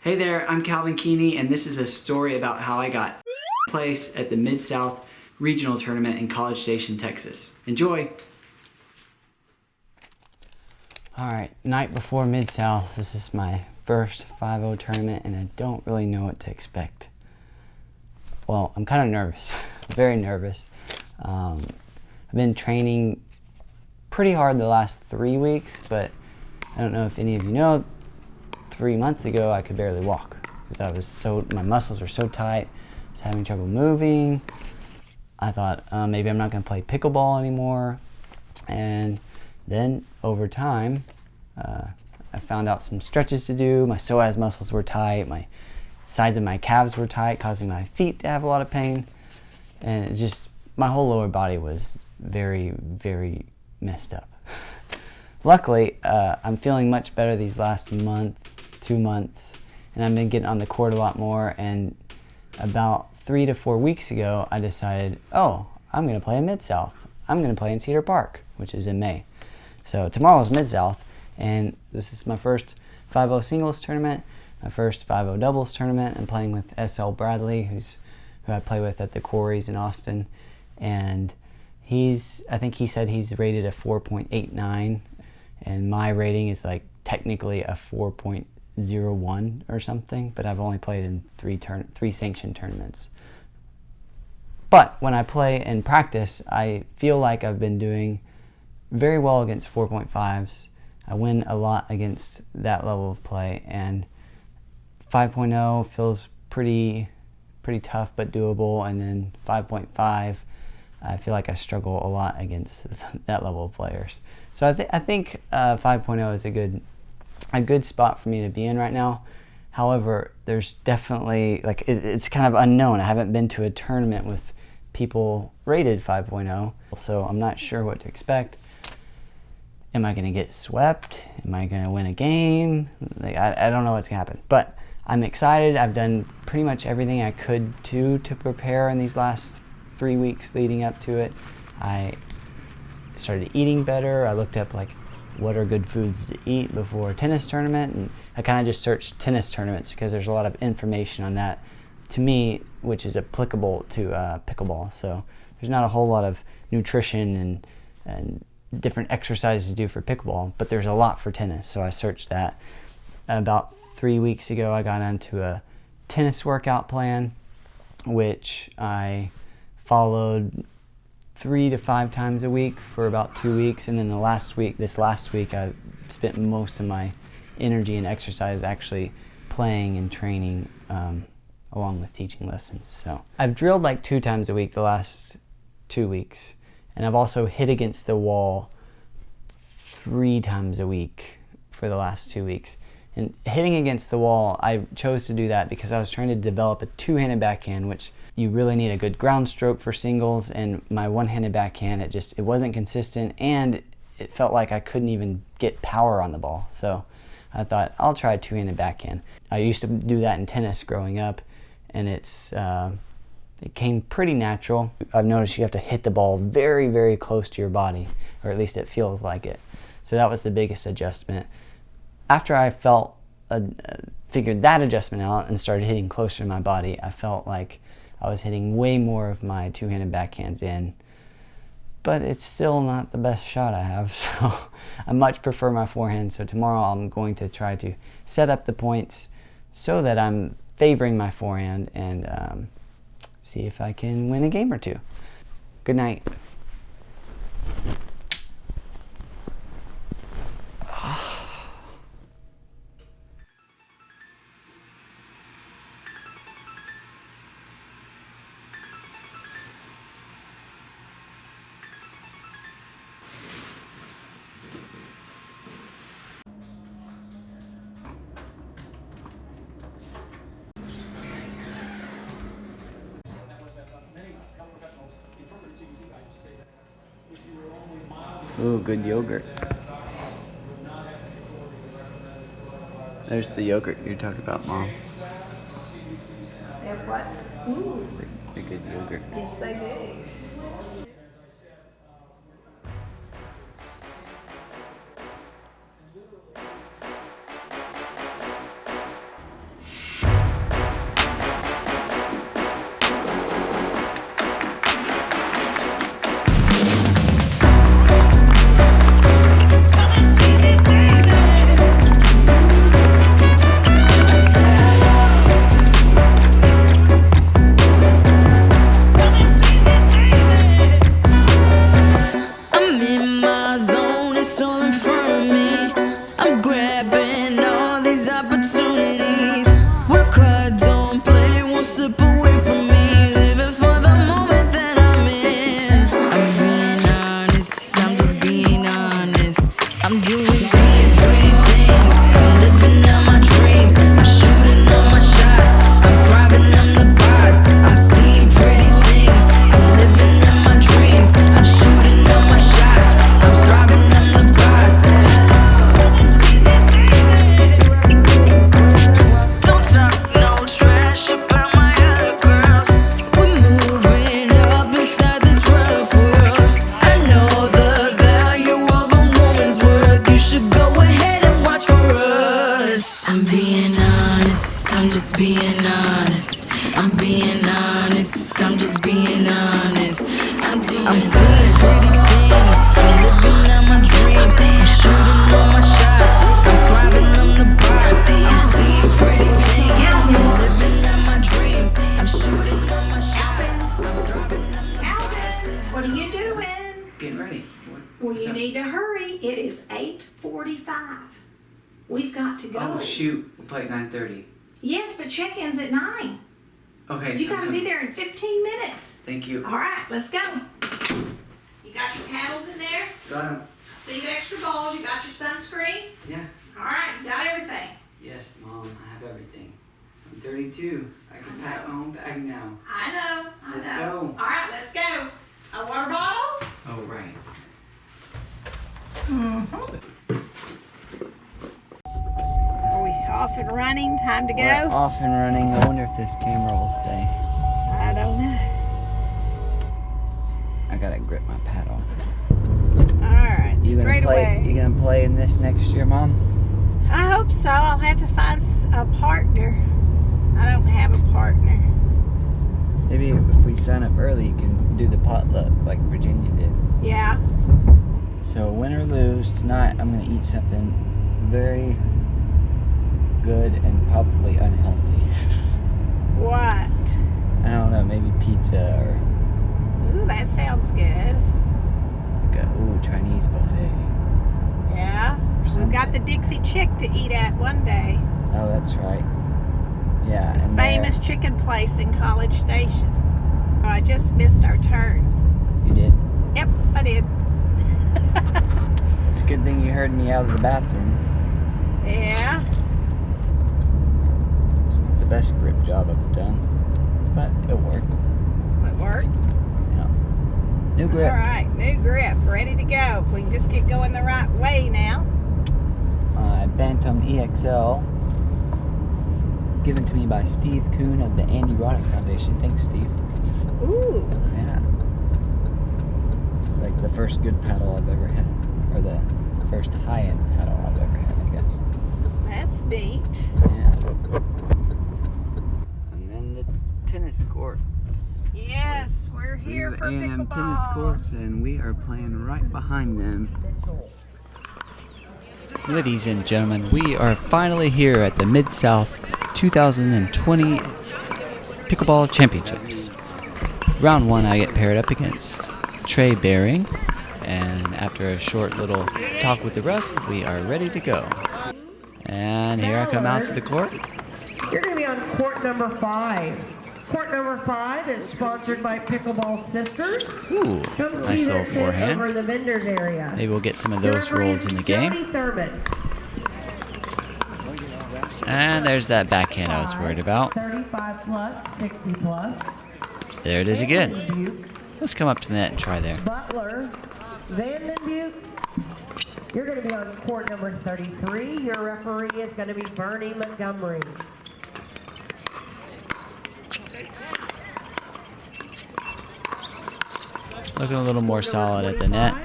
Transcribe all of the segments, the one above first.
Hey there, I'm Calvin Keeney, and this is a story about how I got place at the Mid-South Regional Tournament in College Station, Texas. Enjoy! Alright, night before Mid-South. This is my first 5-0 tournament, and I don't really know what to expect. Well, I'm kind of nervous, very nervous. I've been training pretty hard the last 3 weeks, but I don't know if any of you know, 3 months ago I could barely walk because my muscles were so tight. I was having trouble moving. I thought maybe I'm not going to play pickleball anymore. And then over time, I found out some stretches to do. My psoas muscles were tight. My sides of my calves were tight, causing my feet to have a lot of pain. And it's just, my whole lower body was very, very messed up. Luckily, I'm feeling much better these last month, 2 months, and I've been getting on the court a lot more. And about 3 to 4 weeks ago, I decided, oh, I'm going to play in Mid-South. I'm going to play in Cedar Park, which is in May. So tomorrow's Mid-South, and this is my first 5-0 singles tournament, my first 5-0 doubles tournament. I'm playing with S.L. Bradley, who I play with at the Quarries in Austin, and I think he said he's rated a 4.89, and my rating is like technically a 4.01 or something, but I've only played in three sanctioned tournaments. But when I play and practice, I feel like I've been doing very well against 4.5s. I win a lot against that level of play, and 5.0 feels pretty tough but doable, and then 5.5, I feel like I struggle a lot against that level of players. So I think 5.0 is a good spot for me to be in right now. However, there's definitely, it's kind of unknown. I haven't been to a tournament with people rated 5.0, so I'm not sure what to expect. Am I going to get swept? Am I going to win a game? I don't know what's going to happen, but I'm excited. I've done pretty much everything I could to prepare in these last 3 weeks leading up to it. I started eating better. I looked up what are good foods to eat before a tennis tournament, and I kind of just searched tennis tournaments because there's a lot of information on that to me, which is applicable to pickleball. So there's not a whole lot of nutrition and different exercises to do for pickleball, but there's a lot for tennis, so I searched that. About 3 weeks ago, I got onto a tennis workout plan, which I followed 3 to 5 times a week for about 2 weeks, and then this last week, I spent most of my energy and exercise actually playing and training along with teaching lessons. So I've drilled like 2 times a week the last 2 weeks, and I've also hit against the wall 3 times a week for the last 2 weeks. And hitting against the wall, I chose to do that because I was trying to develop a two-handed backhand, which you really need a good ground stroke for singles, and my one-handed backhand, it wasn't consistent, and it felt like I couldn't even get power on the ball. So I thought, I'll try a two-handed backhand. I used to do that in tennis growing up, and it came pretty natural. I've noticed you have to hit the ball very, very close to your body, or at least it feels like it. So that was the biggest adjustment. After I figured that adjustment out and started hitting closer to my body, I felt like I was hitting way more of my two-handed backhands in. But it's still not the best shot I have, so I much prefer my forehand. So tomorrow I'm going to try to set up the points so that I'm favoring my forehand and see if I can win a game or two. Good night. Ooh, good yogurt. There's the yogurt you talked about, Mom. They have what? Ooh. The good yogurt. Yes, they do. being honest, I'm just being honest. I'm being honest, I'm just being honest. I'm seeing pretty things, I'm living out my dreams. I'm shooting all my shots, I'm thriving on the box. I'm seeing pretty things, I'm living out my dreams. I'm shooting all my shots, I'm thriving on the Alvin, what are you doing? Getting ready. Well, you need to hurry. It is 8:45. We've got to go. Oh shoot, we'll play at 9:30. Yes, but check-in's at 9. Okay. You got to be there in 15 minutes. Thank you. All right, let's go. You got your paddles in there? Got him. See the extra balls? You got your sunscreen? Yeah. All right, you got everything. Yes, Mom, I have everything. I'm 32. I can pack my own bag now. I know. Let's go. All right, let's go. A water bottle? Oh, right. Are we off and running? Time to go? We're off and running. I wonder if this camera will stay. I don't know. I gotta grip my paddle. All right, straight away. You gonna play in this next year, Mom? I hope so. I'll have to find a partner. I don't have a partner. Maybe if we sign up early, you can do the potluck like Virginia did. Yeah. So win or lose, tonight I'm gonna eat something very good and probably unhealthy. What? I don't know, maybe pizza or Ooh, that sounds good. Chinese buffet. Yeah. We've got the Dixie Chick to eat at one day. Oh, that's right. Yeah, The and famous chicken place in College Station. Oh, I just missed our turn. you did. Yep, I did. It's a good thing you heard me out of the bathroom. Yeah. It's not the best grip job I've done, but it'll work. It worked. Yeah. New grip. All right, new grip, ready to go. If we can just get going the right way now. Bantam EXL, given to me by Steve Kuhn of the Andy Roddick Foundation. Thanks, Steve. Ooh. Yeah. It's like the first good paddle I've ever had, or the first high-end paddle I've ever had, I guess. That's neat. Yeah. And then the tennis courts. Yes, we're here These for are the A&M pickleball. tennis courts, and we are playing right behind them. Ladies and gentlemen, we are finally here at the Mid-South 2020 Pickleball Championships. Round 1, I get paired up against Trey Bering, and after a short little talk with the ref, we are ready to go. And here I come out to the court. You're going to be on court number 5. Court number 5 is sponsored by Pickleball Sisters. Ooh, Come nice see little their tent over forehand. in the vendors area. Maybe we'll get some of Your those referee rolls is in the game. Jody Thurman. And there's that backhand I was worried about. 35 plus, 60 plus. There it is again. Vandenbuke, Let's come up to the net and try there. Butler, Vandenbuke. You're going to be on court number 33. Your referee is going to be Bernie Montgomery. Looking a little more solid at the net.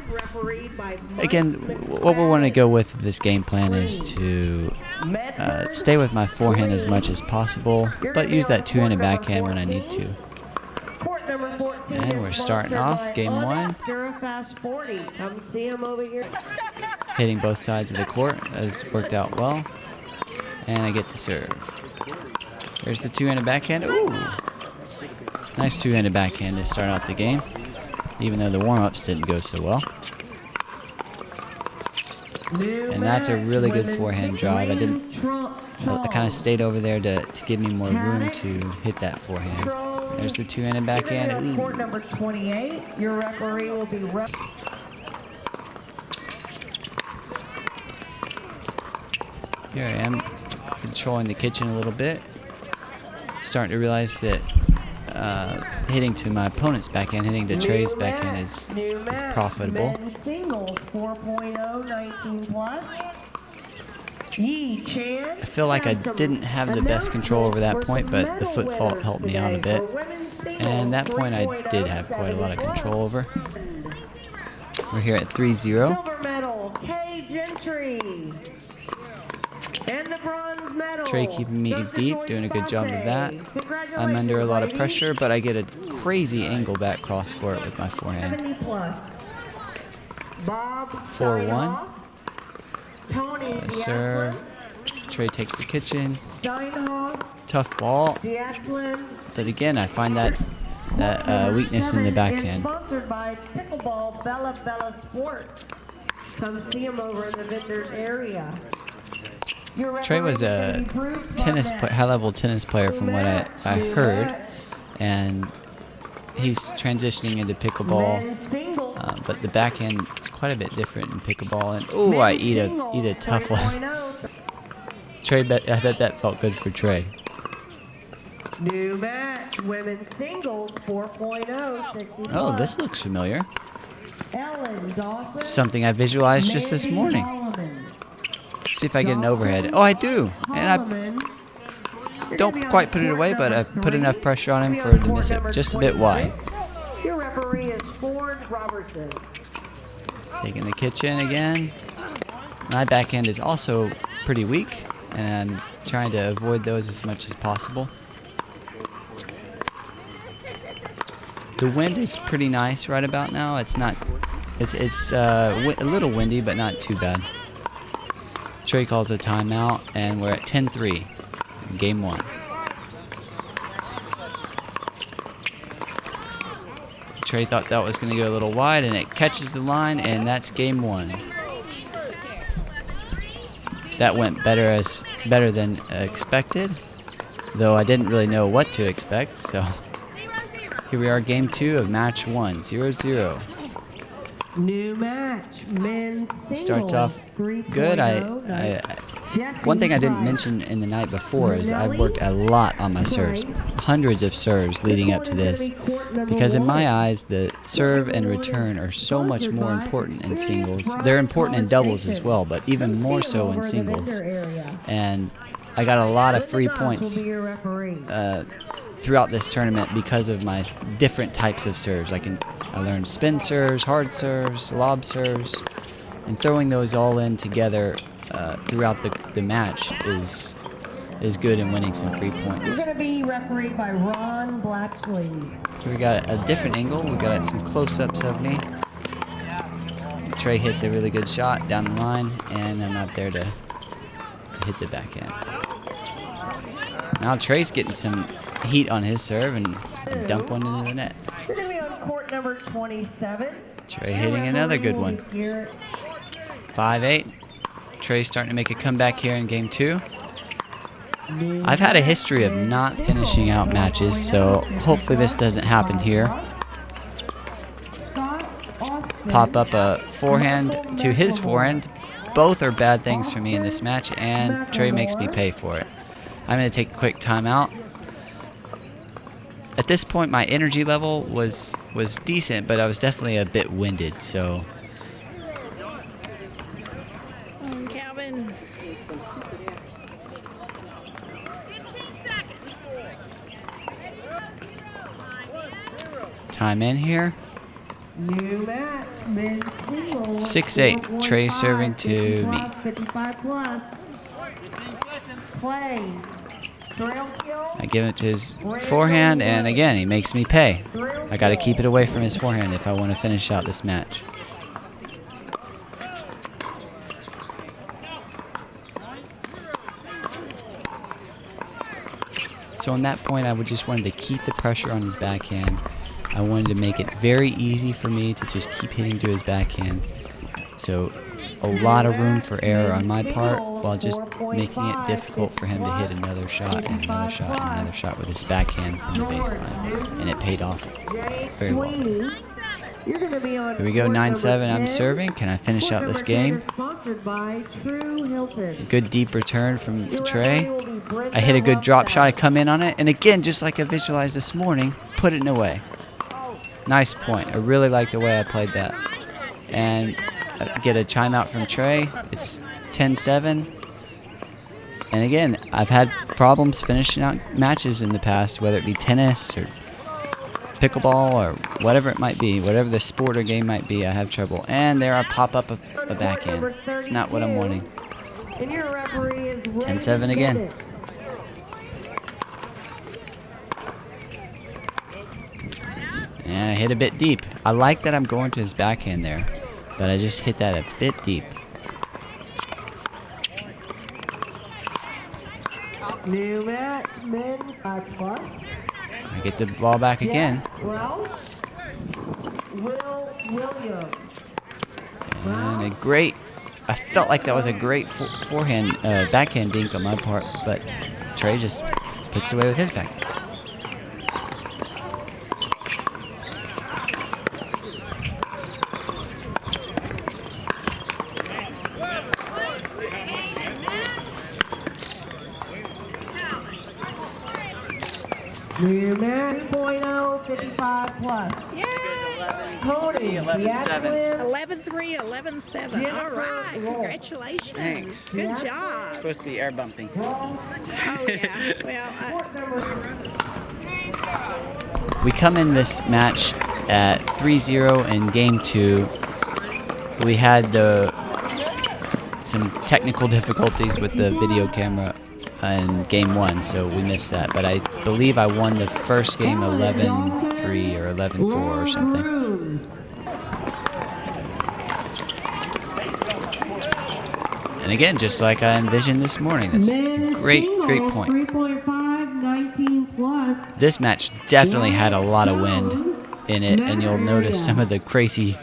Again, what we want to go with this game plan is to stay with my forehand as much as possible, but use that two-handed backhand when I need to. And we're starting off game 1. Come see him over here. Hitting both sides of the court has worked out well. And I get to serve. There's the two-handed backhand. Ooh! Nice two-handed backhand to start out the game, even though the warm-ups didn't go so well. And that's a really good forehand job. I kind of stayed over there to give me more room to hit that forehand. There's the two-handed backhand. Ooh. Court number 28. Your referee will be Here I am, controlling the kitchen a little bit. Starting to realize that hitting to my opponent's backhand, hitting to Trey's backhand is profitable. Men's singles 4.0 19 plus. Yi Chan. I feel like I didn't have the best control over that point, but the foot fault helped me out a bit. And that point I did have quite a lot of control over. We're here at 3-0. Silver medal, Kay Gentry. And the bronze medal. Trey keeping me goes to deep, Joyce doing a good job of Fonte. that. I'm under a lot of pressure, but I get a crazy angle back cross court with my forehand. 70 plus. Bob 4-1. Steinhoff. Tony A serve. Diatlin. Trey takes the kitchen. Steinhoff. Tough ball. Diatlin. But again, I find that weakness in the Is backhand. sponsored by Pickleball Bella Sports. Come see him over in the vendors area. Your Trey was a referee is gonna be Bruce Barnett. high-level tennis player from what I heard, and he's transitioning into pickleball. Men's singles. But the backhand is quite a bit different in pickleball. And oh, I eat a tough one. 3.0. Trey, I bet that felt good for Trey. New match, women's singles 4.0. 60 Oh, this plus. looks familiar. Ellen Dawson. Something I visualized just this Mandy morning. Holloman. See if I get an overhead. Oh, I do. And I Holloman. You're don't gonna be on quite put it court away, but I number put enough 3. pressure on him Be for him to court miss it number just a bit wide. 26. Your referee is Ford Robertson. Taking the kitchen again. My backhand is also pretty weak, and I'm trying to avoid those as much as possible. The wind is pretty nice right about now. It's not. It's a little windy, but not too bad. Trey calls a timeout, and we're at 10-3, game 1. Trey thought that was going to go a little wide, and it catches the line, and that's game 1. That went better than expected, though I didn't really know what to expect. So here we are, game 2 of match 1, 0-0. New match, men's singles. Starts off 3.0. good. One thing I didn't mention in the night before is I've worked a lot on my serves, hundreds of serves leading up to this, because in my eyes, the serve and return are so much more important in singles. They're important in doubles as well, but even more so in singles. And I got a lot of free points throughout this tournament because of my different types of serves. I learned spin serves, hard serves, lob serves, and throwing those all in together throughout the match is good in winning some free You're points. going to be refereed by Ron Blatchley. So we got a different angle. We got some close-ups of me. Trey hits a really good shot down the line, and I'm not there to hit the backhand. Now Trey's getting some heat on his serve and dump one into the net. You're going to be on court number 27. Trey hitting another good one. 5-8. Trey's starting to make a comeback here in game 2. I've had a history of not finishing out matches, so hopefully this doesn't happen here. Pop up a forehand to his forehand. Both are bad things for me in this match, and Trey makes me pay for it. I'm going to take a quick timeout. At this point, my energy level was decent, but I was definitely a bit winded, so... Calvin. Time in here. New match, men's singles. 6-8. Trey serving to me. 55 plus. Play. Thrill kill. I give it to his forehand, and again, he makes me pay. I got to keep it away from his forehand if I want to finish out this match. So on that point, I would just wanted to keep the pressure on his backhand. I wanted to make it very easy for me to just keep hitting to his backhand. So a lot of room for error on my part, while just making it difficult for him to hit another shot and another shot and another shot with his backhand from the baseline. And it paid off very well. Here Here we go, 9-7. I'm serving. Can I finish out this game? Good deep return from Trey. I hit a good drop shot. I come in on it. And again, just like I visualized this morning, put it away. Nice point. I really like the way I played that. And get a timeout from Trey. It's 10-7. And again, I've had problems finishing out matches in the past, whether it be tennis or pickleball or whatever it might be, whatever the sport or game might be, I have trouble. And there I pop up a backhand. It's not what I'm wanting. And your referee is ready 10-7 to again. finish. And I hit a bit deep. I like that I'm going to his backhand there, but I just hit that a bit deep. New match, men's 5+. I get the ball back again. Welsh, Will Williams. And a great, I felt like that was a great backhand dink on my part, but Trey just puts it away with his backhand. New match 3.0, 55+. Yay! Tony, 11-7. 11-3, 11-7. All right. Congratulations. Thanks. Good job. Supposed to be air bumping. Oh, yeah. Well, We come in this match at 3-0 in game 2. We had some technical difficulties with the video camera in game 1, so we missed that. But I believe I won the first game 11-3 or 11-4 or something. And again, just like I envisioned this morning, that's a great point. 3.5, 19+. This match definitely had a lot of wind in it, and you'll notice some of the crazy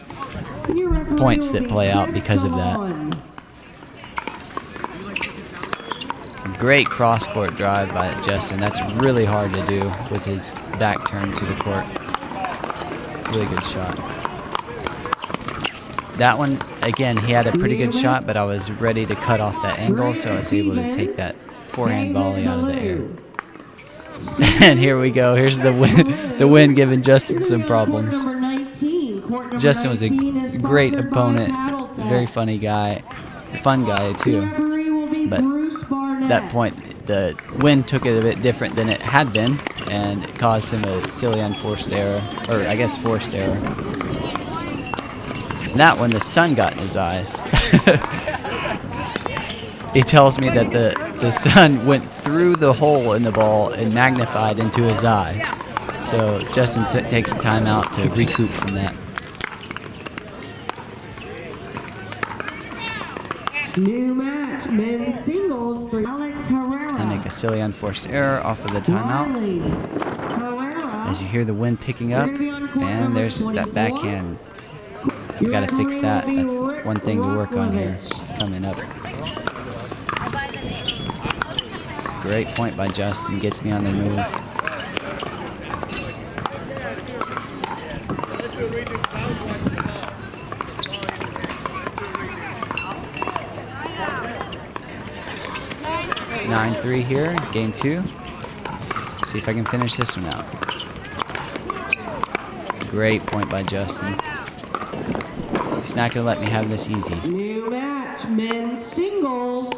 points that play out because of that. Great cross-court drive by Justin. That's really hard to do with his back turned to the court. Really good shot. That one, again, he had a pretty good shot, but I was ready to cut off that angle, so I was able to take that forehand volley out of the air. And here we go. Here's the wind giving Justin some problems. Justin was a great opponent, very funny guy, fun guy too. But at that point, the wind took it a bit different than it had been, and it caused him a silly unforced error, or I guess forced error. And that one, the sun got in his eyes. He tells me that the sun went through the hole in the ball and magnified into his eye. So Justin takes a timeout to recoup from that. New match, men's singles for Alex Herrera. I make a silly unforced error off of the timeout. As you hear the wind picking up, and there's that backhand. We gotta fix that. That's one thing to work on here coming up. Great point by Justin, gets me on the move. Nine 3 here, game 2. See if I can finish this one out. Great point by Justin. He's not gonna let me have this easy. New match, men's singles,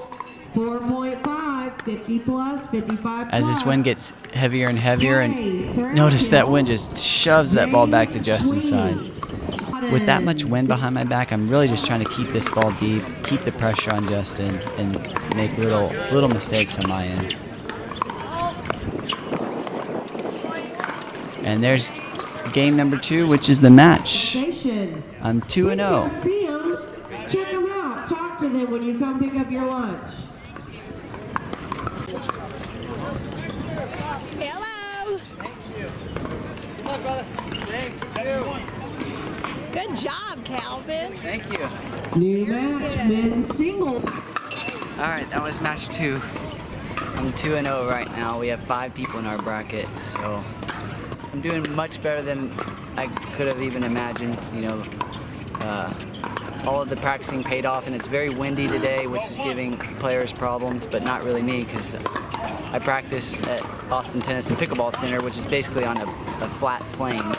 4.5, 50+, 55+. As this wind gets heavier and heavier, and notice that wind just shoves that ball back to Justin's side. With that much wind behind my back, I'm really just trying to keep this ball deep, keep the pressure on Justin, and make little mistakes on my end. And there's game number 2, which is the match. I'm 2-0. See them, check them out, talk to them when you come pick up your lunch. hello. Hello, brother. Thanks. Good job, Calvin. Thank you. New match, men's singles. All right, that was match 2. I'm 2-0 right now. We have 5 people in our bracket, so I'm doing much better than I could have even imagined. You know, all of the practicing paid off, and it's very windy today, which is giving players problems, but not really me, because I practice at Austin Tennis and Pickleball Center, which is basically on a flat plane,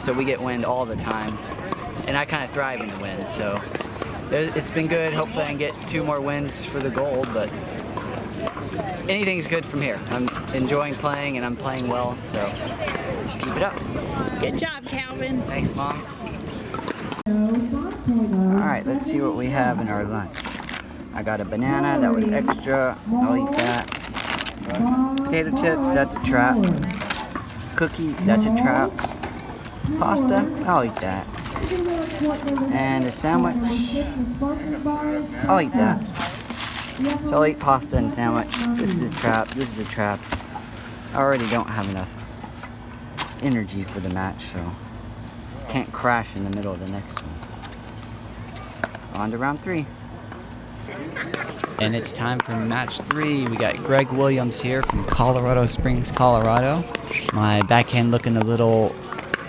so we get wind all the time, and I kind of thrive in the wind, so it's been good. Hopefully I can get 2 more wins for the gold, but anything's good from here. I'm enjoying playing, and I'm playing well, so keep it up. Good job, Calvin. Thanks, Mom. All right, let's see what we have in our lunch. I got a banana that was extra. I'll eat that. Potato chips, that's a trap. Cookie, that's a trap. Pasta, I'll eat that. And a sandwich, I'll eat that. So I'll eat pasta and sandwich. This is a trap, this is a trap. I already don't have enough energy for the match, so can't crash in the middle of the next one. On to round 3. And it's time for match 3. We got Greg Williams here from Colorado Springs, Colorado. My backhand looking a little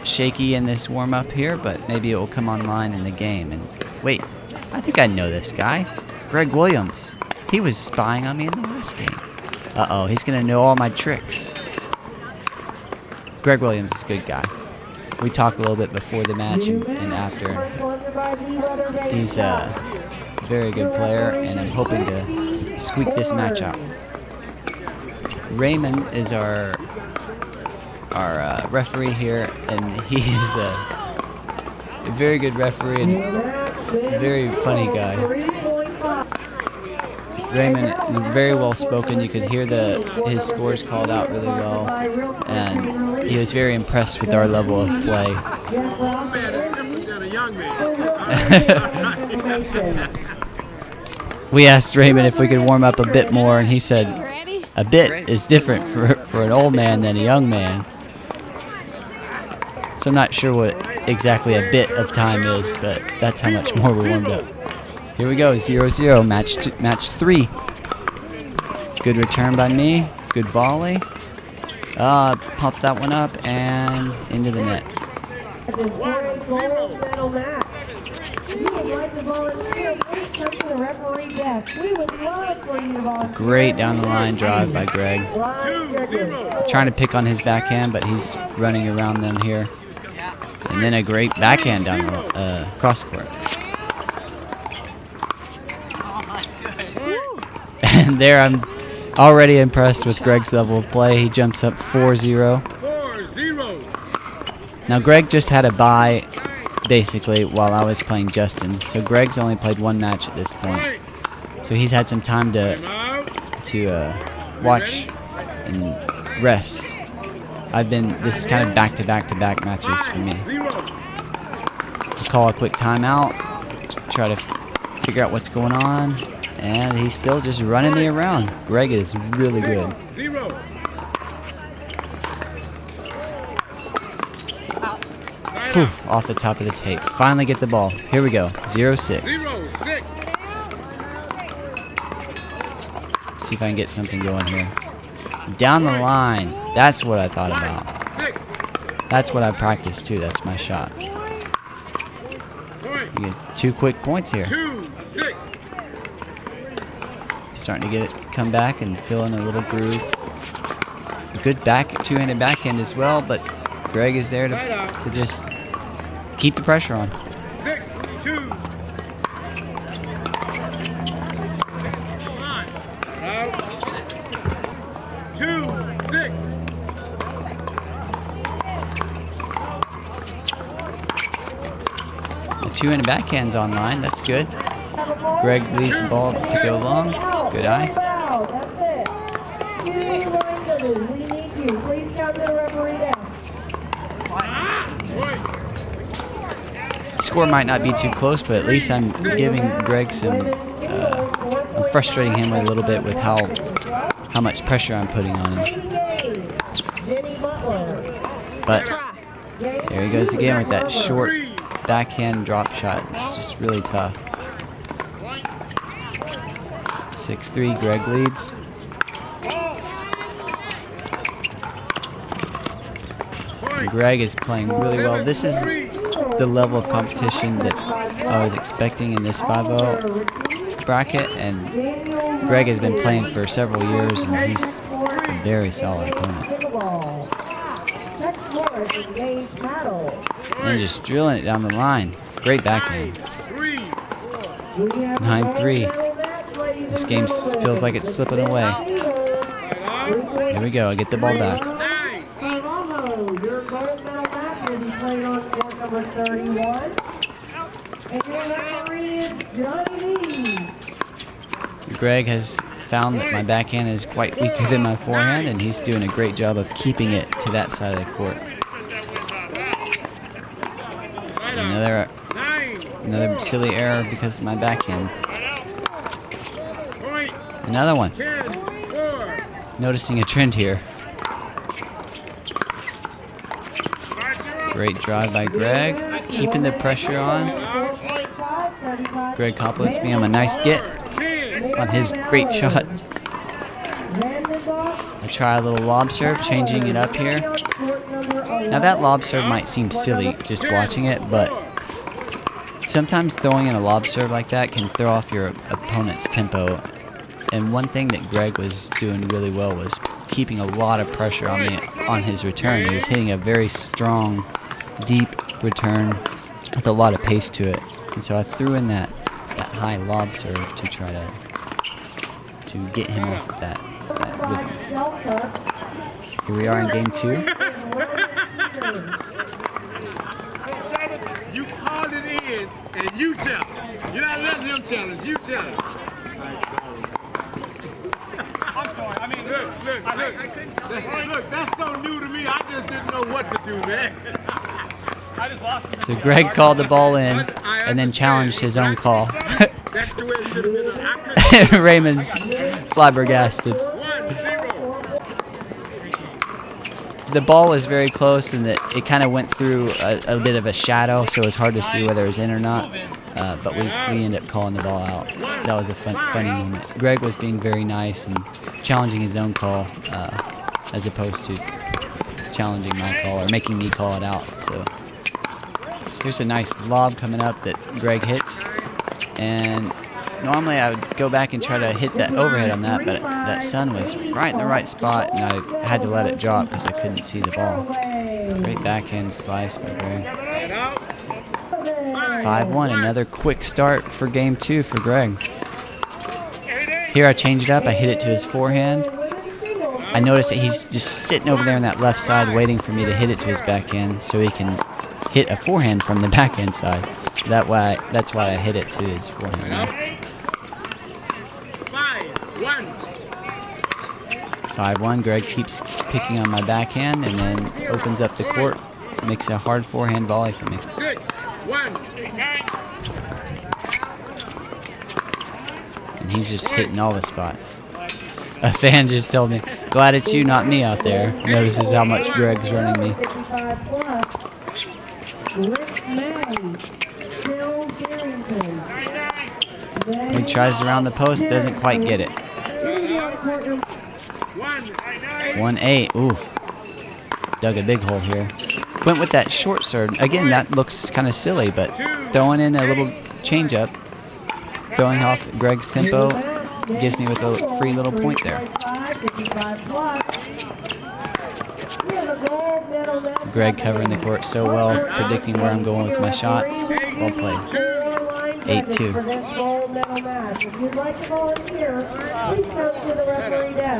shaky in this warm-up here, but maybe it will come online in the game. And wait, I think I know this guy. Greg Williams. He was spying on me in the last game. Uh-oh, he's gonna know all my tricks. Greg Williams is a good guy. We talked a little bit before the match and after. He's a very good player, and I'm hoping to squeak this match out. Raymond is our referee here, and he is a very good referee and very funny guy. Raymond is very well spoken. You could hear his scores called out really well, and he was very impressed with our level of play. We asked Raymond if we could warm up a bit more, and he said a bit is different for an old man than a young man. So I'm not sure what exactly a bit of time is, but that's how much more we warmed up. Here we go, 0-0, match 3. Good return by me, good volley. Pump that one up and into the net. Great down the line drive by Greg. Trying to pick on his backhand, but he's running around them here. And then a great backhand down the cross court. And there I'm already impressed with Greg's level of play. He jumps up 4-0. Now Greg just had a bye basically while I was playing Justin. So Greg's only played one match at this point. So he's had some time to watch and rest. This is kind of back-to-back-to-back matches for me. I'll call a quick timeout, try to figure out what's going on, and he's still just running me around. Greg is really good. Whew, off the top of the tape. Finally get the ball. Here we go, 0-6. See if I can get something going here. Down the line. That's what I thought about. That's what I practiced too. That's my shot. You get 2 quick points here. Starting to get it come back and fill in a little groove. A good two-handed backhand as well, but Greg is there to just keep the pressure on. 6-2. Two-handed backhand's online. That's good. Greg leaves the ball to go long. Good eye. We need you. Please count the referee down. The score might not be too close, but at least I'm giving Greg some. I'm frustrating him a little bit with how much pressure I'm putting on him. But there he goes again with that short backhand drop shot. It's just really tough. 6-3, Greg leads. And Greg is playing really well. This is the level of competition that I was expecting in this 5-0 bracket, and Greg has been playing for several years, and he's a very solid opponent. And just drilling it down the line. Great backhand. 9-3. This game feels like it's slipping away. Here we go. I get the ball back. Your gold medal match will be played on court number 31. And your referee is Johnny Lee. Greg has found that my backhand is quite weaker than my forehand, and he's doing a great job of keeping it to that side of the court. Another silly error because of my backhand. Another one. Noticing a trend here. Great drive by Greg, keeping the pressure on. Greg compliments me on a nice get on his great shot. I try a little lob serve, changing it up here. Now that lob serve might seem silly just watching it, but sometimes throwing in a lob serve like that can throw off your opponent's tempo. And one thing that Greg was doing really well was keeping a lot of pressure on me on his return. He was hitting a very strong, deep return with a lot of pace to it. And so I threw in that high lob serve to try to get him off of that rhythm. Here we are in game 2. You called it in and you challenge. You're not letting him challenge, you challenge. I'm sorry. I mean, look, that's so new to me. I just didn't know what to do, man. I just lost him. So Greg called the ball in and then challenged his own call. That's the way it should have been. Raymond's flabbergasted. 1-0. The ball was very close, and it kind of went through a bit of a shadow, so it was hard to see whether it was in or not. But we ended up calling the ball out. That was a funny moment. Greg was being very nice and challenging his own call as opposed to challenging my call or making me call it out. So here's a nice lob coming up that Greg hits. And normally I would go back and try to hit that overhead on that, but that sun was right in the right spot, and I had to let it drop because I couldn't see the ball. Great backhand slice by Greg. 5-1, another quick start for game 2 for Greg. Here I change it up, I hit it to his forehand. I notice that he's just sitting over there on that left side waiting for me to hit it to his backhand so he can hit a forehand from the backhand side. That's why I hit it to his forehand. 5-1, Greg keeps picking on my backhand and then opens up the court, makes a hard forehand volley for me. 6-1. And he's just hitting all the spots. A fan just told me, glad it's you, not me out there. Notices how much Greg's running me. He tries around the post, doesn't quite get it. 1-8, ooh. Dug a big hole here. Went with that short serve. Again, that looks kind of silly, but throwing in a little change up, throwing off Greg's tempo, gives me with a free little point there. Greg covering the court so well, predicting where I'm going with my shots. Well played. 8-2.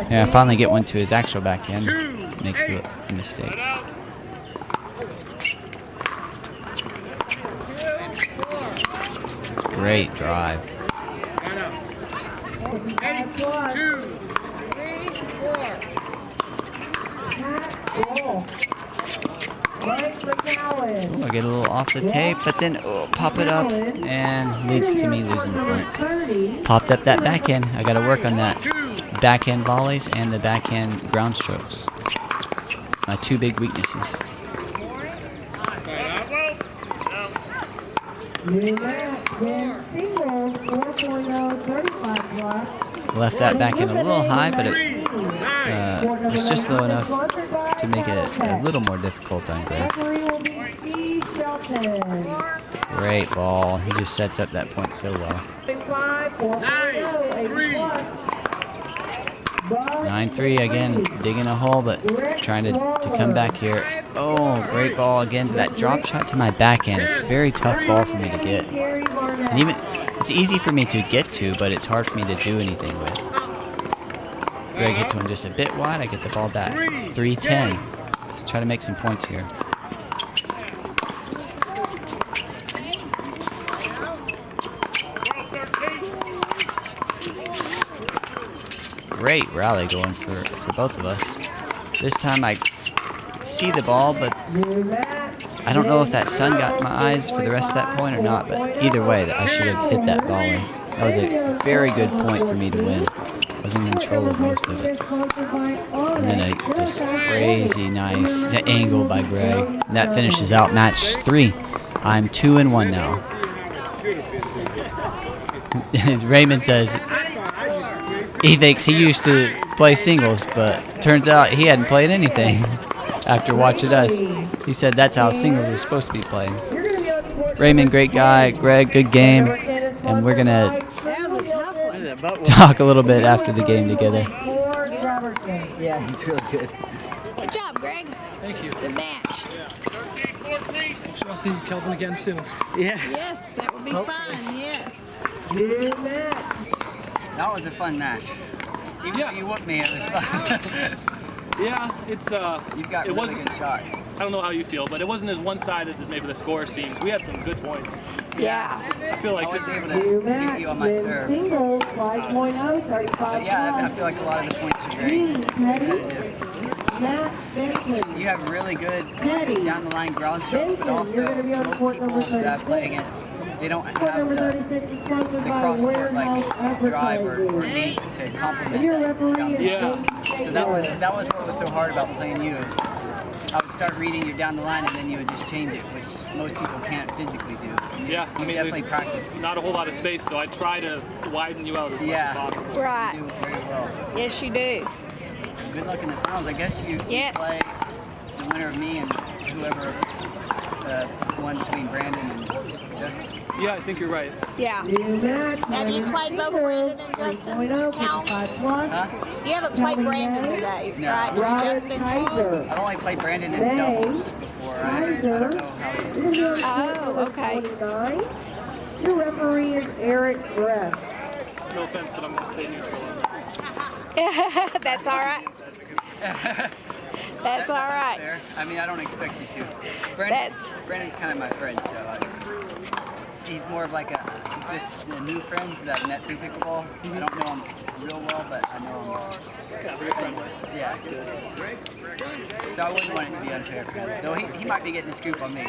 Yeah, I finally get one to his actual backhand. Makes a mistake. Great drive. 8-2. Ooh, I get a little off the tape, but then pop it up and leads to me losing the point. Popped up that backhand. I got to work on that backhand volleys and the backhand ground strokes. My 2 big weaknesses. Left that backhand a little high, but it was just low enough to make it a little more difficult on Greg. Great ball. He just sets up that point so well. 9-3 again, digging a hole, but trying to come back here. Oh, great ball again to that drop shot to my backhand. It's a very tough ball for me to get. And even it's easy for me to get to, but it's hard for me to do anything with. Greg hits one just a bit wide. I get the ball back. 3-10. Let's try to make some points here. great rally going for both of us. This time I see the ball, but I don't know if that sun got in my eyes for the rest of that point or not, but either way, I should have hit that volley. That was a very good point for me to win. I was in control of most of it. And then a just crazy nice angle by Greg. And that finishes out match 3. I'm 2-1 now. Raymond says he thinks he used to play singles, but turns out he hadn't played anything after watching us. He said that's how singles is supposed to be played. Raymond, great guy. Greg, good game. And we're going to talk a little bit after the game together. Yeah, he's really good. Good job, Greg. Thank you. Good match. I'm sure I'll see Kelvin again soon. Yeah. Yes, that would be fun. Yes. That was a fun match. Even though you whooped me, it was fun. Yeah, it's You've got really good shots. I don't know how you feel, but it wasn't as one-sided as maybe the score seems. We had some good points. Yeah. I feel like I was this able to beat you on my serve. Singles 5.0, 35. Yeah, I feel like a lot of the points are very competitive. You have really good down the line ground strokes, but also most people that I play against, they don't have the cross court like drive or knee to complement that. Yeah. So that was what was so hard about playing you is I would start reading you down the line and then you would just change it, which most people can't physically do. Yeah, I mean, definitely there's practice. not a whole lot of space, so I try to widen you out as much as possible. Right. You do very well. Yes, you do. Good luck in the finals. I guess you play the winner of me and whoever won between Brandon and Justin. Yeah, I think you're right. Yeah. Have you played both Brandon and Justin? Cal? Huh? You haven't played Brandon today, No. right? Just Justin? I've only played Brandon in doubles before. I don't know how he is. Oh, okay. Your referee is Eric Brett. No offense, but I'm going to stay neutral. That's all right. That's all right. Fair. I mean, I don't expect you to. Brandon's kind of my friend, so he's more of like just a new friend that I met through pickleball. I don't know him real well, but I know him. Very friendly. Yeah. So I wouldn't want it to be unfair for him. Though he might be getting a scoop on me.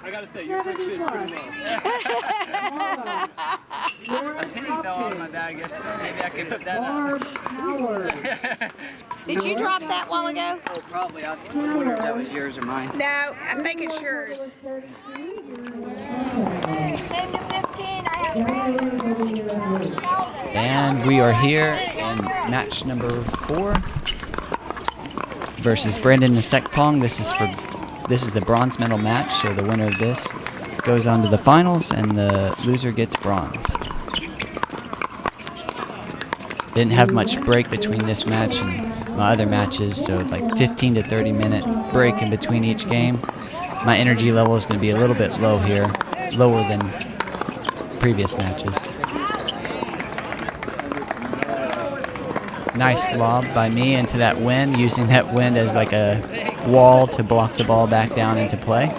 I gotta say, your first pitch pretty low. A penny fell out of my bag yesterday. Maybe I could put that up. Did you drop that while ago? Oh, probably. I was wondering if that was yours or mine. No, I think it's yours. 10 to 15, I have And we are here in match number 4 versus Brandon Nasekpong. This is the bronze medal match, so the winner of this goes on to the finals and the loser gets bronze. Didn't have much break between this match and my other matches, so like 15 to 30 minute break in between each game. My energy level is going to be a little bit low here, lower than previous matches. Nice lob by me into that wind, using that wind as like a wall to block the ball back down into play.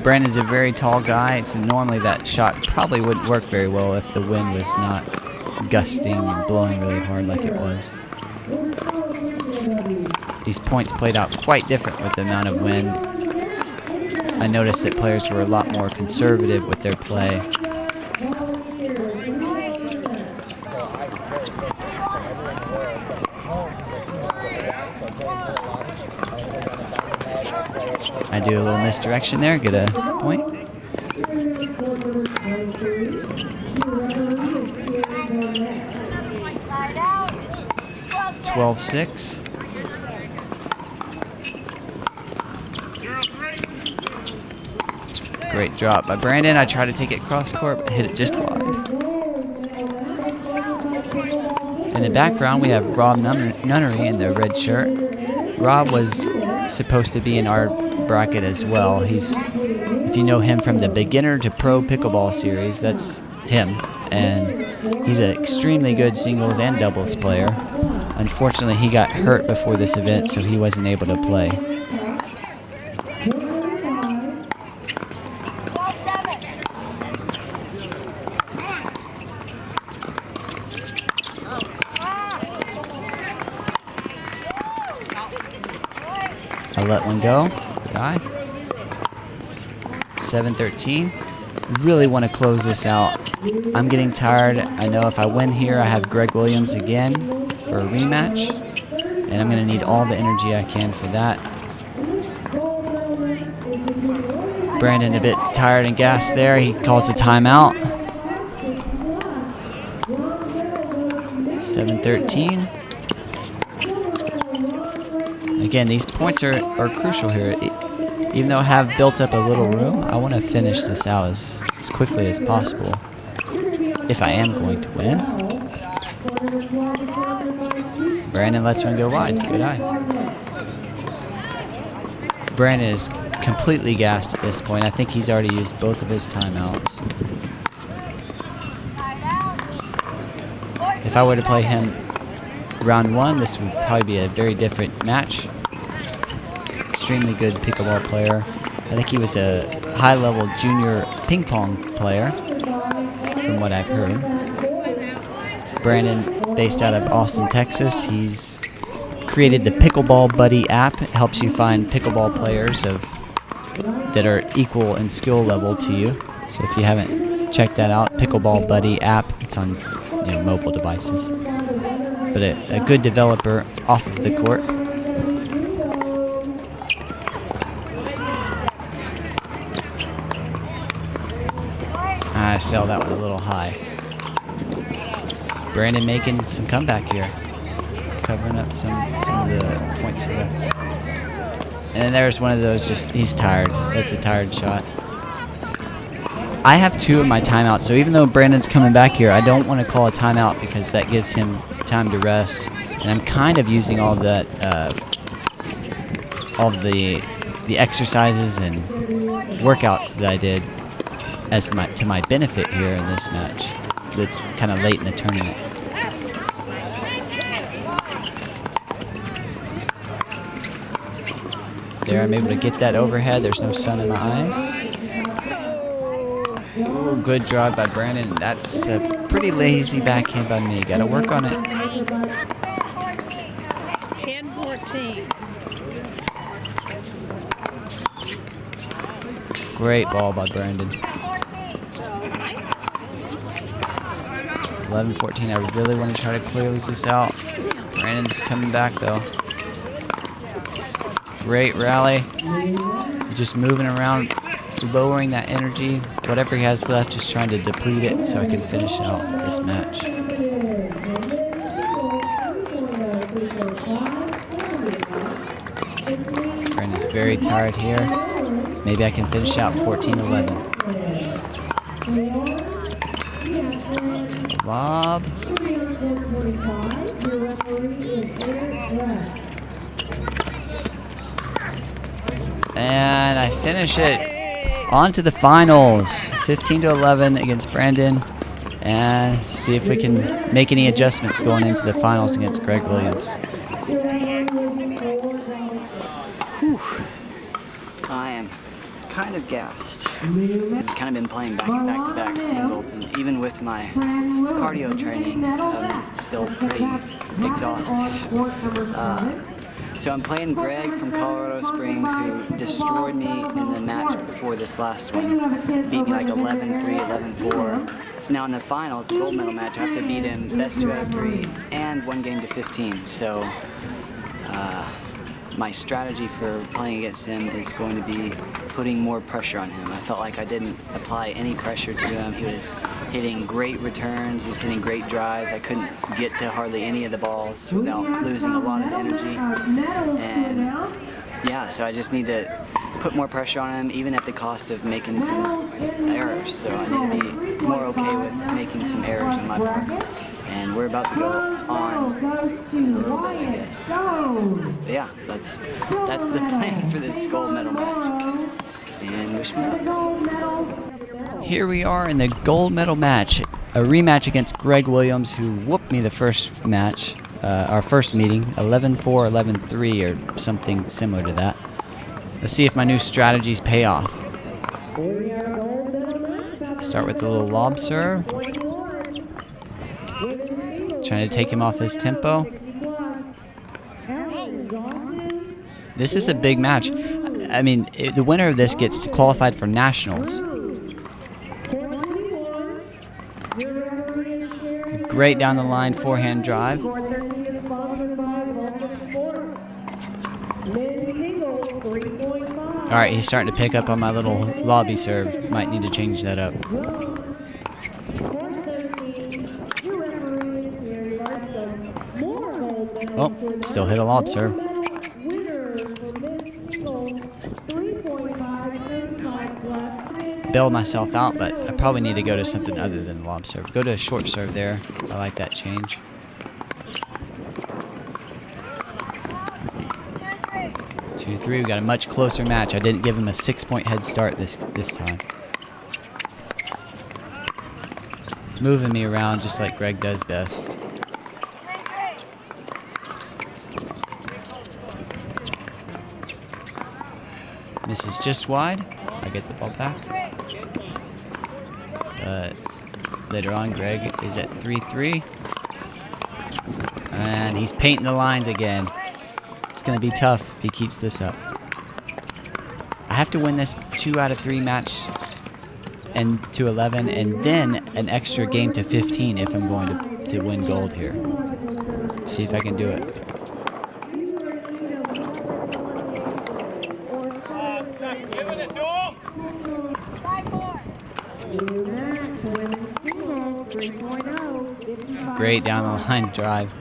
Brandon's a very tall guy, so normally that shot probably wouldn't work very well if the wind was not gusting and blowing really hard like it was. These points played out quite different with the amount of wind. I noticed that players were a lot more conservative with their play. I do a little misdirection there, get a point. 12-6. Great drop by Brandon. I try to take it cross court, but hit it just wide. In the background, we have Rob Nunnery in the red shirt. Rob was supposed to be in our bracket as well. If you know him from the beginner to pro pickleball series, that's him. And he's an extremely good singles and doubles player. Unfortunately, he got hurt before this event, so he wasn't able to play. I let one go. Good eye. 7-13. Really want to close this out. I'm getting tired. I know if I win here, I have Greg Williams again for a rematch. And I'm going to need all the energy I can for that. Brandon a bit tired and gassed there. He calls a timeout. 7-13. Again, these points are crucial here. Even though I have built up a little room, I want to finish this out as quickly as possible if I am going to win. Brandon lets one go wide. Good eye. Brandon is completely gassed at this point. I think he's already used both of his timeouts. If I were to play him round one, this would probably be a very different match. Extremely good pickleball player. I think he was a high-level junior ping pong player, from what I've heard. Brandon, based out of Austin, Texas, he's created the Pickleball Buddy app. It helps you find pickleball players that are equal in skill level to you. So if you haven't checked that out, Pickleball Buddy app, it's on mobile devices. But a good developer off of the court. I sailed that one a little high. Brandon making some comeback here. Covering up some of the points here. And there's one of those, he's tired. That's a tired shot. I have 2 of my timeouts, so even though Brandon's coming back here, I don't want to call a timeout because that gives him time to rest. And I'm kind of using all that, all the exercises and workouts that I did to my benefit here in this match. That's kind of late in the tournament. There, I'm able to get that overhead. There's no sun in my eyes. Ooh, good drive by Brandon. That's a pretty lazy backhand by me. Got to work on it. 10-14. Great ball by Brandon. 11-14. I really want to try to close this out. Brandon's coming back though. Great rally. Just moving around, lowering that energy. Whatever he has left, just trying to deplete it so I can finish out this match. Brandon's very tired here. Maybe I can finish out 14-11. Lob. And I finish it. On to the finals. 15-11 against Brandon. And see if we can make any adjustments going into the finals against Greg Williams. Whew. I am kind of gassed. I've kind of been playing back-to-back singles, and even with my cardio training, I'm still pretty exhausted. So I'm playing Greg from Colorado Springs, who destroyed me in the match before this last one. Beat me like 11-3, 11-4. So now in the finals, the gold medal match, I have to beat him best 2 out of 3 and 1 game to 15. So my strategy for playing against him is going to be putting more pressure on him. I felt like I didn't apply any pressure to him. He was hitting great returns, he was hitting great drives. I couldn't get to hardly any of the balls without losing a lot of energy. And yeah, so I just need to put more pressure on him, even at the cost of making some errors. So I need to be more okay with making some errors on my part. And we're about to go on a little bit, I guess. But yeah, that's the plan for this gold medal match. And wish me luck. Here we are in the gold medal match. A rematch against Greg Williams, who whooped me the first match, our first meeting, 11-4, 11-3, or something similar to that. Let's see if my new strategies pay off. Start with a little lob serve. Trying to take him off his tempo. This is a big match. I mean, the winner of this gets qualified for nationals. Great down the line forehand drive. All right, he's starting to pick up on my little lobby serve. Might need to change that up. Oh, still hit a lob serve. Bailed myself out, but I probably need to go to something other than the lob serve. Go to a short serve there. I like that change. 2-3. We got a much closer match. I didn't give him a 6-point head start this time. Moving me around just like Greg does best. This is just wide. I get the ball back. Later on, Greg is at 3-3. And he's painting the lines again. It's going to be tough if he keeps this up. I have to win this 2 out of 3 match and to 11, and then an extra game to 15 if I'm going to win gold here. See if I can do it. Great down the line drive.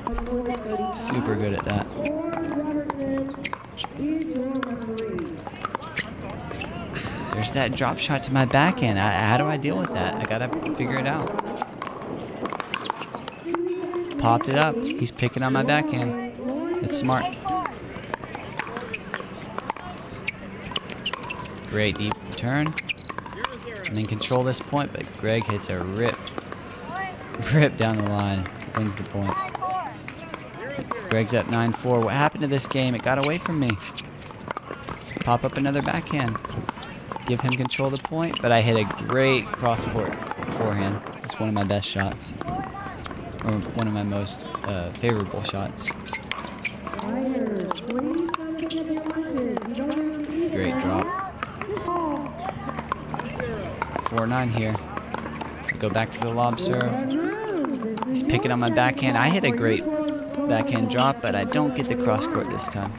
Super good at that. There's that drop shot to my backhand. How do I deal with that? I gotta figure it out. Popped it up. He's picking on my backhand. It's smart. Great deep turn. And then control this point, but Greg hits a rip down the line. Wins the point. Greg's up 9-4. What happened to this game? It got away from me. Pop up another backhand. Give him control of the point, but I hit a great cross-court forehand. It's one of my best shots. Or one of my most favorable shots. Great drop. 4-9 here. Go back to the lob serve. He's picking on my backhand. I hit a great backhand drop, but I don't get the cross court this time.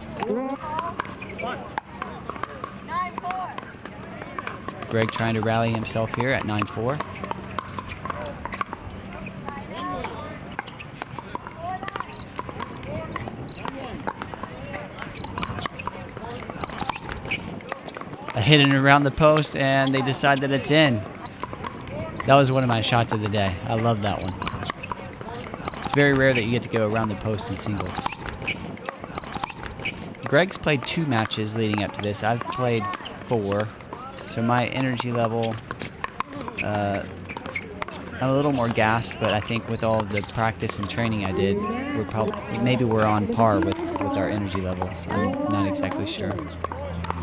Greg trying to rally himself here at 9-4. I hit it around the post, and they decide that it's in. That was one of my shots of the day. I love that one. It's very rare that you get to go around the post in singles. Greg's played 2 matches leading up to this. I've played 4. So my energy level, I'm a little more gassed, but I think with all of the practice and training I did, maybe we're on par with our energy levels. I'm not exactly sure.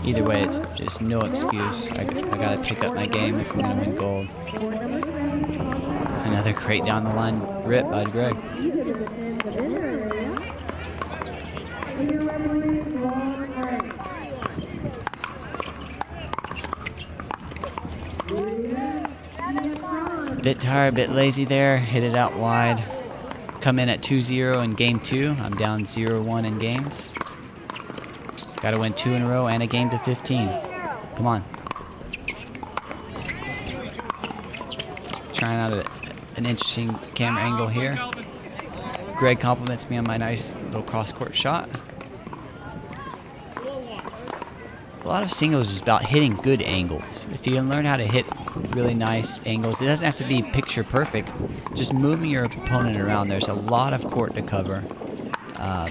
Either way, it's just no excuse. I gotta pick up my game if I'm gonna win gold. Another great down the line rip by Greg. Bit tired, bit lazy there. Hit it out wide. Come in at 2-0 in game 2. I'm down 0-1 in games. Got to win 2 in a row and a game to 15. Come on. Trying out an interesting camera angle here. Greg compliments me on my nice little cross-court shot. A lot of singles is about hitting good angles. If you can learn how to hit really nice angles, it doesn't have to be picture perfect. Just moving your opponent around. There's a lot of court to cover.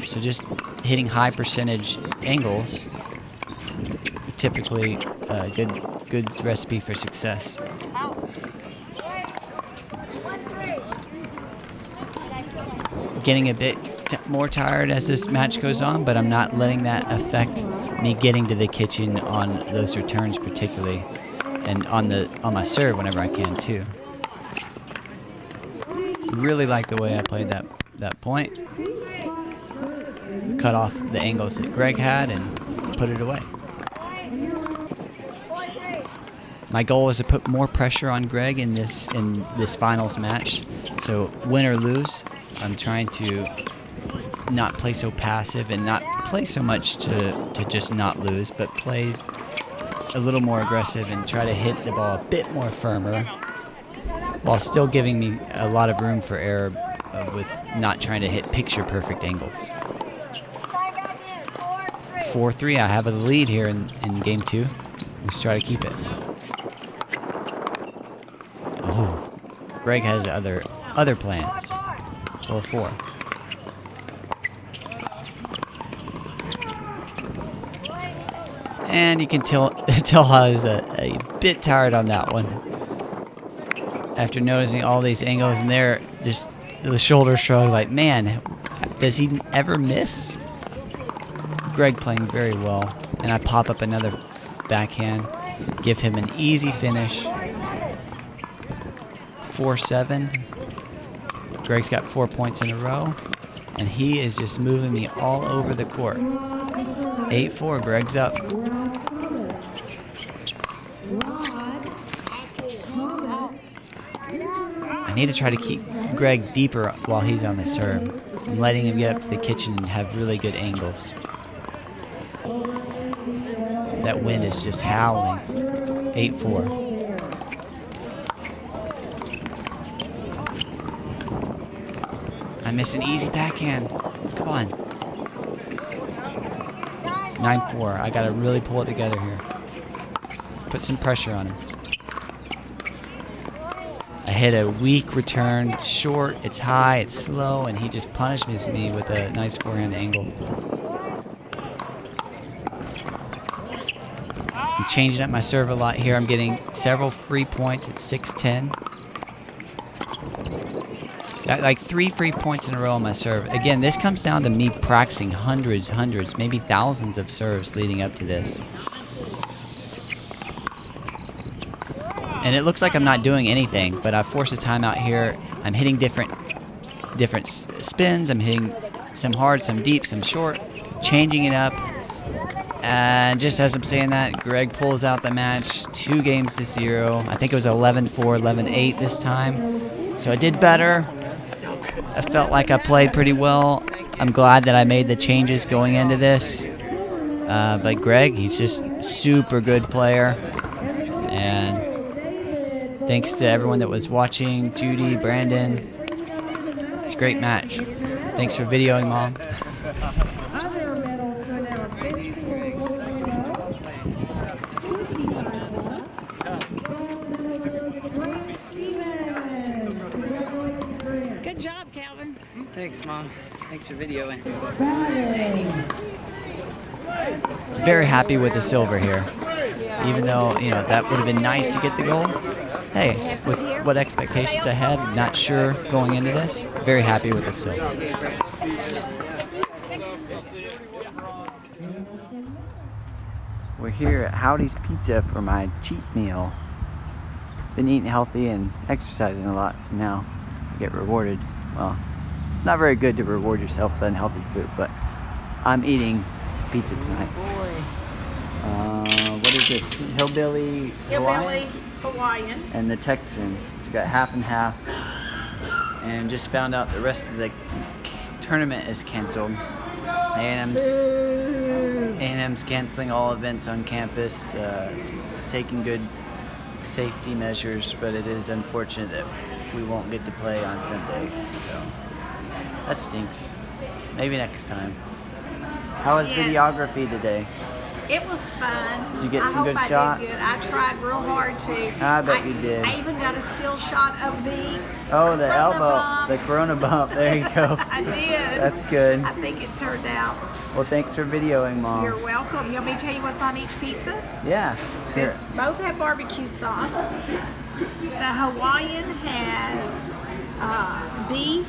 So just hitting high percentage angles, typically a good recipe for success. Getting a bit more tired as this match goes on, but I'm not letting that affect me getting to the kitchen on those returns particularly, and on my serve whenever I can too. Really like the way I played that point. Cut off the angles that Greg had and put it away. My goal was to put more pressure on Greg in this finals match. So win or lose, I'm trying to not play so passive and not play so much to just not lose, but play a little more aggressive and try to hit the ball a bit more firmer while still giving me a lot of room for error with not trying to hit picture perfect angles. 4-3, I have a lead here in game 2. Let's try to keep it. Oh, Greg has other plans. 4-4. And you can tell I was a bit tired on that one. After noticing all these angles and there, just the shoulder shrug like, man, does he ever miss? Greg playing very well. And I pop up another backhand, give him an easy finish. 4-7. Greg's got 4 points in a row. And he is just moving me all over the court. 8-4, Greg's up. I need to try to keep Greg deeper while he's on the serve. I'm letting him get up to the kitchen and have really good angles. That wind is just howling. 8-4. I missed an easy backhand. Come on. 9-4. I gotta really pull it together here. Put some pressure on him. I hit a weak return, short, it's high, it's slow, and he just punishes me with a nice forehand angle. I'm changing up my serve a lot here. I'm getting several free points at 6-10. Got like 3 free points in a row on my serve. Again, this comes down to me practicing hundreds, maybe thousands of serves leading up to this. And it looks like I'm not doing anything, but I forced a timeout here. I'm hitting different spins. I'm hitting some hard, some deep, some short, changing it up. And just as I'm saying that, Greg pulls out the match, 2-0. I think it was 11-4, 11-8 this time. So I did better. I felt like I played pretty well. I'm glad that I made the changes going into this. But Greg, he's just a super good player. And thanks to everyone that was watching, Judy, Brandon. It's a great match. Thanks for videoing, Mom. Good job, Calvin. Thanks, Mom. Thanks for videoing. Very happy with the silver here. Even though, that would have been nice to get the goal. Hey, with what expectations I had, not sure going into this, very happy with the silver. We're here at Howdy's Pizza for my cheat meal. Been eating healthy and exercising a lot, so now I get rewarded. Well, it's not very good to reward yourself with unhealthy food, but I'm eating pizza tonight. What is this? Hillbilly Hawaiian. and the Texan. So we got half and half. And just found out the rest of the tournament is canceled. A&M's canceling all events on campus, taking good safety measures, but it is unfortunate that we won't get to play on Sunday. So that stinks. Maybe next time. How was videography today? It was fun. Did you get I some hope good shots? Did good. I tried real hard to. I bet you did. I even got a still shot of the Oh, the Corona elbow, bump. the Corona bump. There you go. I did. That's good. I think it turned out. Well, thanks for videoing, Mom. You're welcome. You want me to tell you what's on each pizza? Yeah, let's hear it. Both have barbecue sauce. The Hawaiian has beef,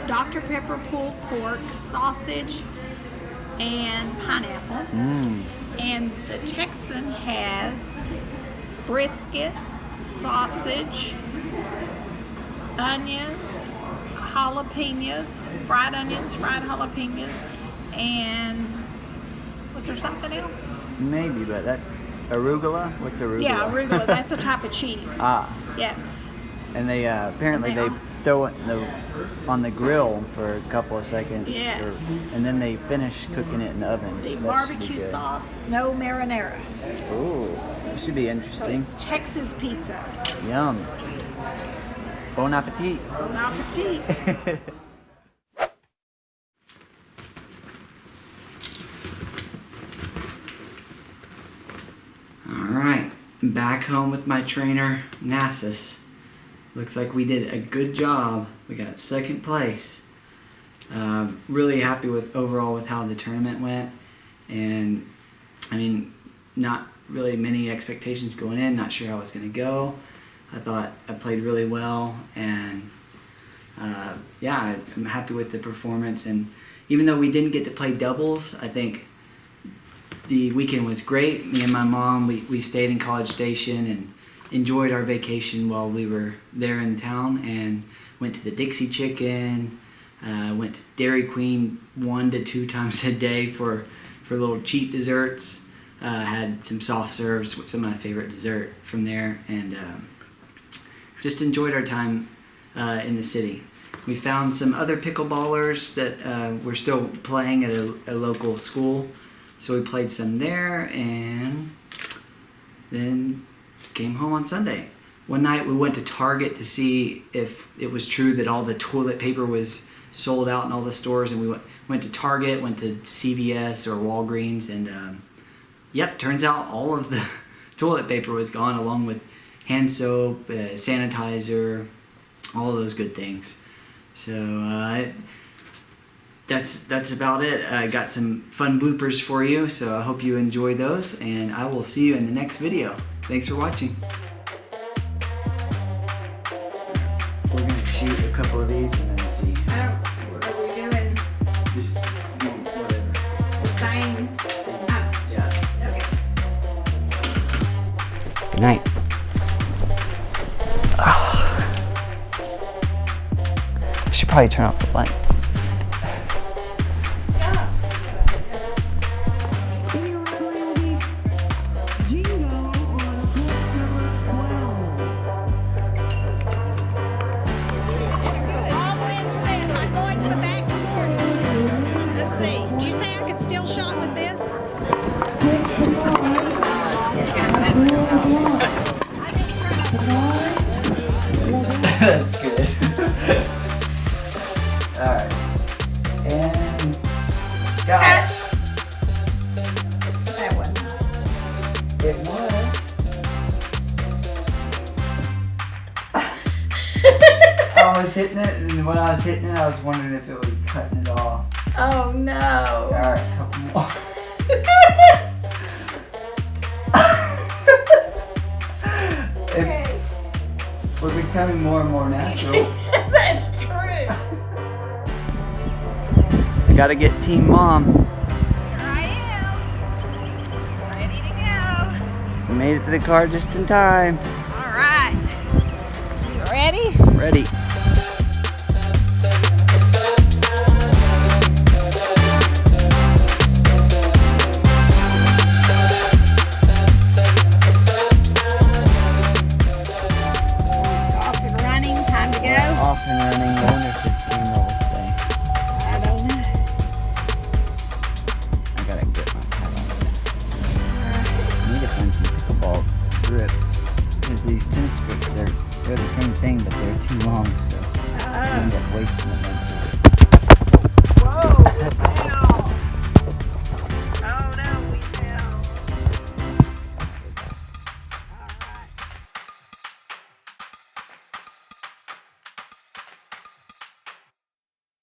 Dr. Pepper pulled pork, sausage, and pineapple. And the Texan has brisket, sausage, onions, jalapenos, fried onions, fried jalapenos, and Was there something else? Maybe, but that's arugula. What's arugula? Yeah, arugula. That's a type of cheese. Ah, Yes. and they apparently they throw it on the grill for a couple of seconds. Yes. And then they finish cooking it in the oven. See, So that should be barbecue good. sauce, no marinara. Ooh, this should be So interesting. it's Texas pizza. Yum. Bon appetit. Bon appetit. Alright, back home with my trainer, Nassus. Looks like we did a good job. We got second place. Really happy with overall with how the tournament went. And I mean, not really many expectations going in, not sure how it was going to go. I thought I played really well, and yeah, I'm happy with the performance. And even though we didn't get to play doubles, I think the weekend was great. Me and my mom, we stayed in College Station and enjoyed our vacation while we were there in town, and went to the Dixie Chicken, went to Dairy Queen 1 to 2 times a day for little cheap desserts. Had some soft serves with some of my favorite dessert from there, and just enjoyed our time in the city. We found some other pickleballers that were still playing at a local school, so we played some there, and then came home on Sunday. One night we went to Target to see if it was true that all the toilet paper was sold out in all the stores, and we went to Target, went to CVS or Walgreens, and yep, turns out all of the toilet paper was gone, along with hand soap, sanitizer, all of those good things. So that's about it. I got some fun bloopers for you, so I hope you enjoy those, and I will see you in the next video. Thanks for watching. We're gonna shoot a couple of these and then see. What are we doing? Just whatever. The same. Yeah. Okay. Good night. I should probably turn off the light. All wins for this. I'm going to the back 40. Let's see. Did you say I could still shot with this? That's good. Alright. And got it. That one. It was. I was hitting it, and when I was hitting it, I was wondering if it was cutting it off. Oh no. Alright, a couple more. Okay. We're becoming more and more natural. That's true. I gotta get Team Mom. Here I am. Ready to go. We made it to the car just in time. All right. You ready? Ready. Off and running. Time to go. Off and running. I wonder if this camera will stay. I don't know. I gotta get my pad on it. I need to find some pickleball grips, because these tennis grips, they're the same thing, but they're too long, so I end up wasting them into it. Whoa.